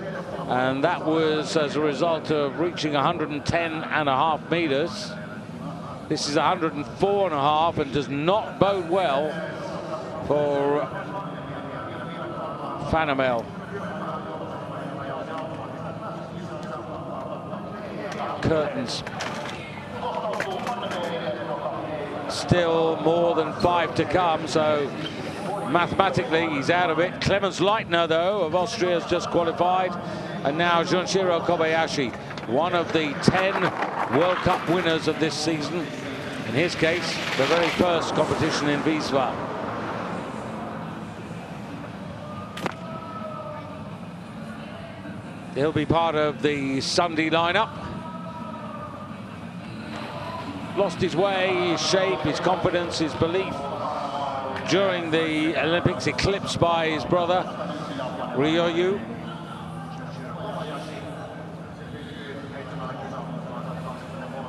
and that was as a result of reaching 110.5 meters. This is 104.5 and does not bode well for Fanamel. Curtains. Still more than 5 to come, so mathematically he's out of it. Clemens Leitner, though, of Austria has just qualified, and now Junshiro Kobayashi, one of the 10 World Cup winners of this season. In his case, the very first competition in Wisła. He'll be part of the Sunday lineup. Lost his way, his shape, his confidence, his belief during the Olympics, eclipsed by his brother Ryoyu.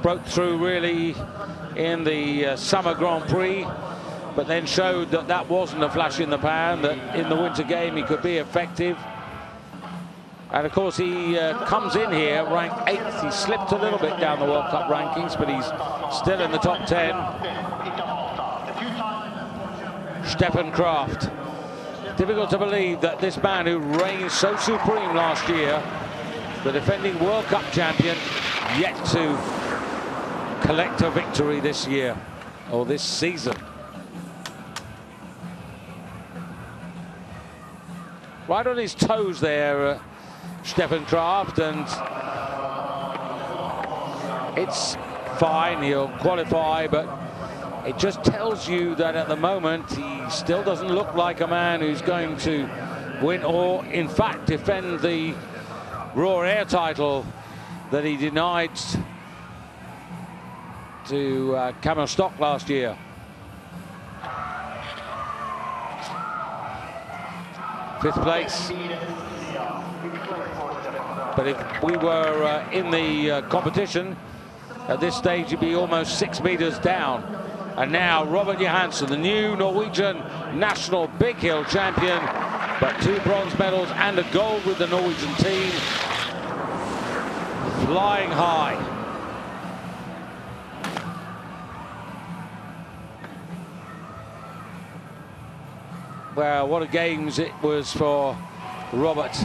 Broke through really in the Summer Grand Prix, but then showed that that wasn't a flash in the pan, that in the Winter Game he could be effective. And of course he comes in here ranked 8th. He slipped a little bit down the World Cup rankings, but he's still in the top 10. Stefan Kraft. Difficult to believe that this man who reigned so supreme last year, the defending World Cup champion, yet to collect a victory this year, or this season. Right on his toes there, Stefan Kraft, and it's fine, he'll qualify, but it just tells you that at the moment he still doesn't look like a man who's going to win, or in fact defend the Raw Air title that he denied to Kamil Stoch last year. Fifth place. But if we were in the competition at this stage, he'd be almost 6 meters down. And now Robert Johansson, the new Norwegian national big hill champion, but 2 bronze medals and a gold with the Norwegian team, flying high. Well, what a games it was for Robert.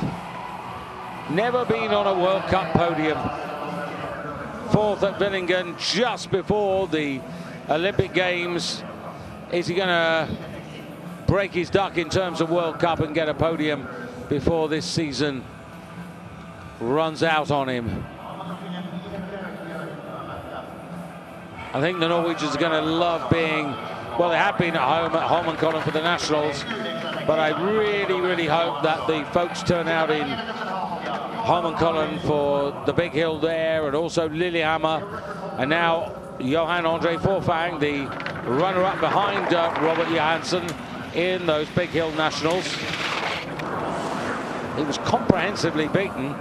Never been on a World Cup podium. 4th at Villingen just before the Olympic Games. Is he going to break his duck in terms of World Cup and get a podium before this season runs out on him? I think the Norwegians are going to love being, well, they have been at home at Holmenkollen for the Nationals, but I really, really hope that the folks turn out in Holmenkollen for the big hill there, and also Lillehammer, and now Johan Andre Forfang, the runner-up behind Robert Johansson in those big hill Nationals. He was comprehensively beaten.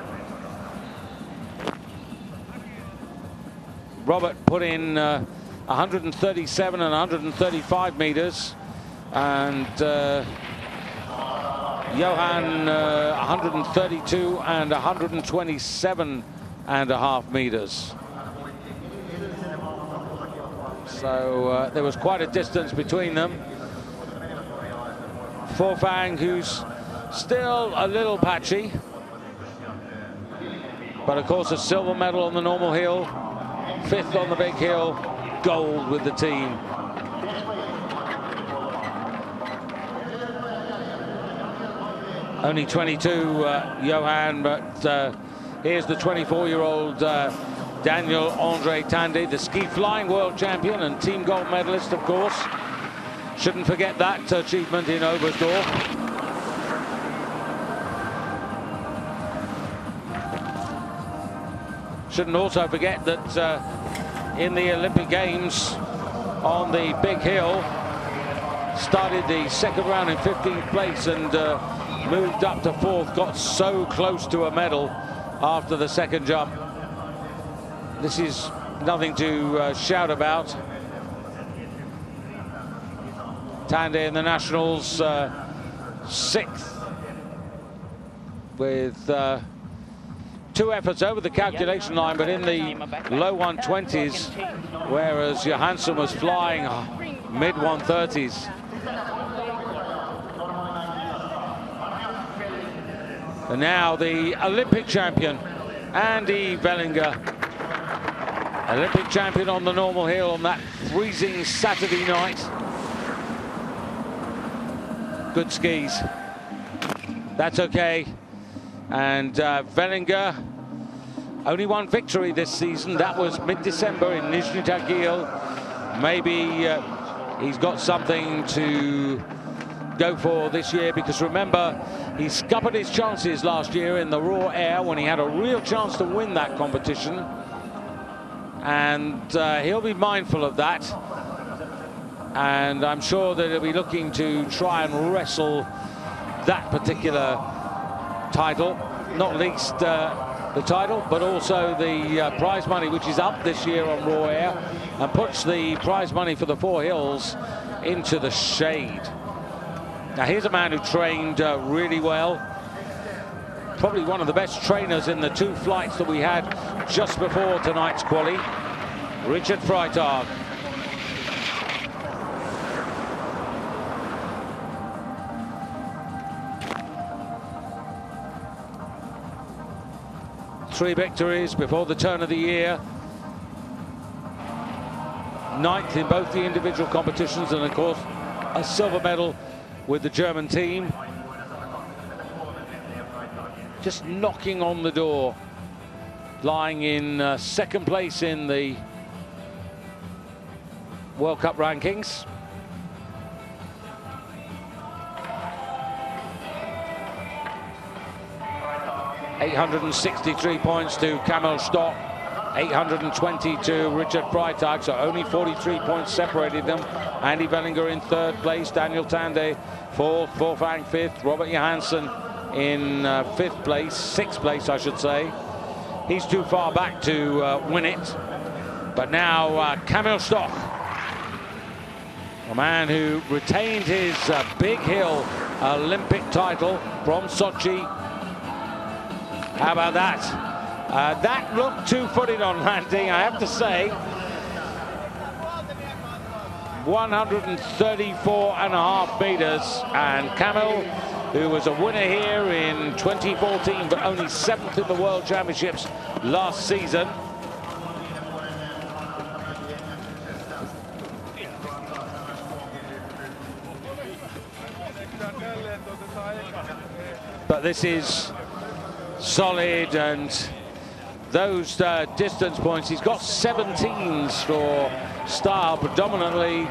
Robert put in 137 and 135 meters, and Johan 132 and 127.5 meters. So there was quite a distance between them. Forfang, who's still a little patchy, but of course a silver medal on the normal hill, 5th on the big hill, gold with the team. Only 22, Johan, but here's the 24-year-old Daniel Andre Tande, the ski flying world champion and team gold medalist, of course. Shouldn't forget that achievement in Oberstdorf. Shouldn't also forget that in the Olympic Games on the big hill, started the second round in 15th place and moved up to 4th, got so close to a medal after the second jump. This is nothing to shout about. Tande in the Nationals, 6th with 2 efforts over the calculation line, but in the low 120s, whereas Johansson was flying mid 130s. And now the Olympic champion, Andy Vellinger. Olympic champion on the normal hill on that freezing Saturday night. Good skis. That's okay. And Vellinger, only one victory this season. That was mid-December in Nizhny Tagil. Maybe he's got something to go for this year, because remember, he scuppered his chances last year in the raw air when he had a real chance to win that competition. And he'll be mindful of that. And I'm sure that he'll be looking to try and wrestle that particular title, not least the title, but also the prize money, which is up this year on raw air, and puts the prize money for the 4 hills into the shade. Now here's a man who trained really well, probably one of the best trainers in the 2 flights that we had just before tonight's quali, Richard Freitag. Three victories before the turn of the year. 9th in both the individual competitions, and of course a silver medal with the German team. Just knocking on the door, lying in 2nd place in the World Cup rankings. $863 points to Kamil Stock, 820 to Richard Freitag, so only 43 points separated them. Andy Vellinger in 3rd place, Daniel Tande 4th, Forfang 5th, Robert Johansson in 5th place, 6th place I should say. He's too far back to win it. But now Kamil Stock, a man who retained his big hill Olympic title from Sochi. How about that? That looked two-footed on landing, I have to say. 134.5 meters, and Kamil, who was a winner here in 2014, but only 7th in the World Championships last season. but this is solid, and those distance points, he's got 17s for style predominantly,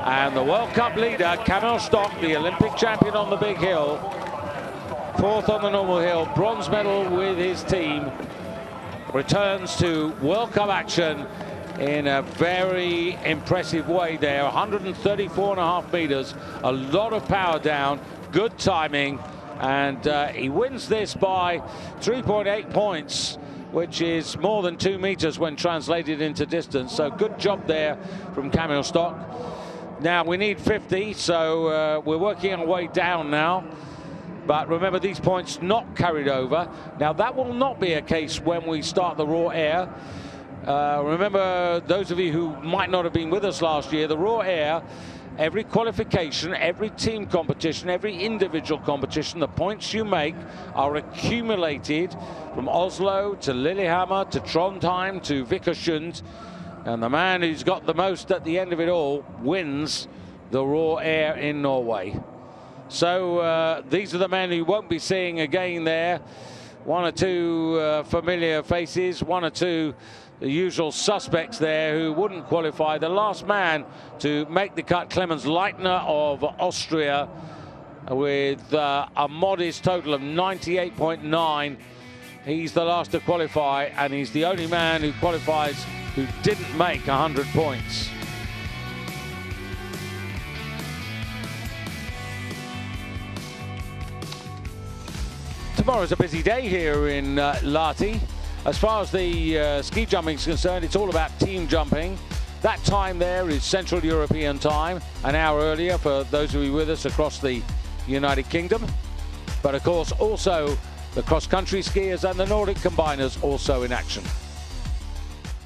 and the World Cup leader, Camille Stock, the Olympic champion on the big hill, 4th on the normal hill, bronze medal with his team, returns to World Cup action in a very impressive way there. 134.5 meters, a lot of power down, good timing, and he wins this by 3.8 points, which is more than 2 meters when translated into distance. So good job there from Camille Stock. Now we need 50, so we're working our way down now. But remember, these points not carried over. Now that will not be a case when we start the raw air. Remember, those of you who might not have been with us last year, the raw air, every qualification, every team competition, every individual competition, the points you make are accumulated from Oslo to Lillehammer to Trondheim to Vikersund, and the man who's got the most at the end of it all wins the raw air in Norway. So these are the men who won't be seeing again there. 1 or 2 familiar faces, 1 or 2 the usual suspects there who wouldn't qualify. The last man to make the cut, Clemens Leitner of Austria, with a modest total of 98.9. He's the last to qualify, and he's the only man who qualifies who didn't make 100 points. Tomorrow's a busy day here in Lahti. As far as the ski jumping is concerned, it's all about team jumping. That time there is Central European time, an hour earlier for those of you with us across the United Kingdom. But of course, also the cross-country skiers and the Nordic combiners also in action.